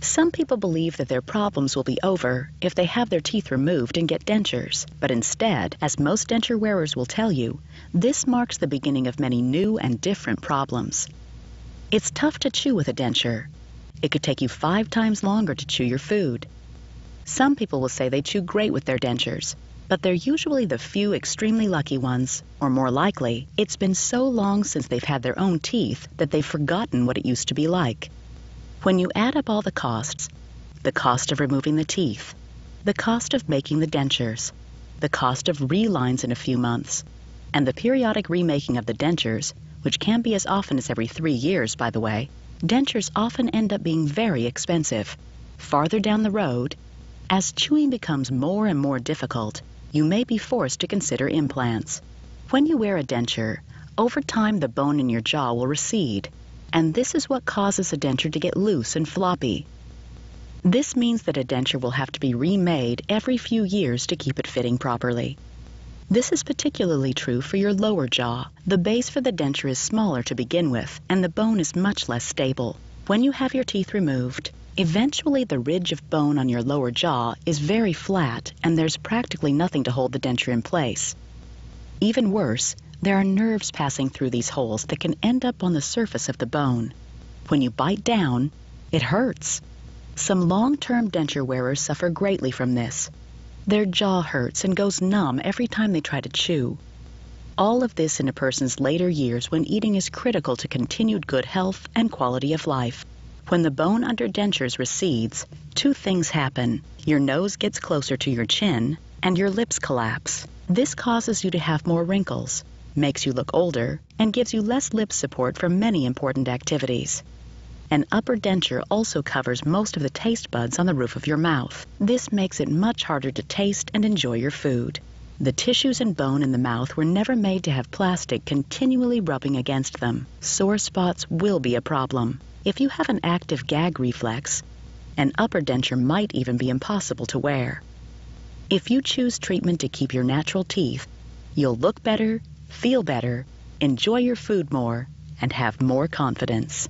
Some people believe that their problems will be over if they have their teeth removed and get dentures. But instead, as most denture wearers will tell you, this marks the beginning of many new and different problems. It's tough to chew with a denture. It could take you 5 times longer to chew your food. Some people will say they chew great with their dentures, but they're usually the few extremely lucky ones, or more likely, it's been so long since they've had their own teeth that they've forgotten what it used to be like. When you add up all the costs of removing the teeth, the cost of making the dentures, the cost of relines in a few months, and the periodic remaking of the dentures, which can be as often as every 3 years, by the way, dentures often end up being very expensive. Farther down the road, as chewing becomes more and more difficult, you may be forced to consider implants. When you wear a denture, over time the bone in your jaw will recede, and this is what causes a denture to get loose and floppy. This means that a denture will have to be remade every few years to keep it fitting properly. This is particularly true for your lower jaw. The base for the denture is smaller to begin with, and the bone is much less stable. When you have your teeth removed, eventually the ridge of bone on your lower jaw is very flat, and there's practically nothing to hold the denture in place. Even worse, there are nerves passing through these holes that can end up on the surface of the bone. When you bite down, it hurts. Some long-term denture wearers suffer greatly from this. Their jaw hurts and goes numb every time they try to chew. All of this in a person's later years when eating is critical to continued good health and quality of life. When the bone under dentures recedes, 2 things happen. Your nose gets closer to your chin, and your lips collapse. This causes you to have more wrinkles, makes you look older, and gives you less lip support for many important activities. An upper denture also covers most of the taste buds on the roof of your mouth. This makes it much harder to taste and enjoy your food. The tissues and bone in the mouth were never made to have plastic continually rubbing against them. Sore spots will be a problem. If you have an active gag reflex, an upper denture might even be impossible to wear. If you choose treatment to keep your natural teeth, you'll look better, feel better, enjoy your food more, and have more confidence.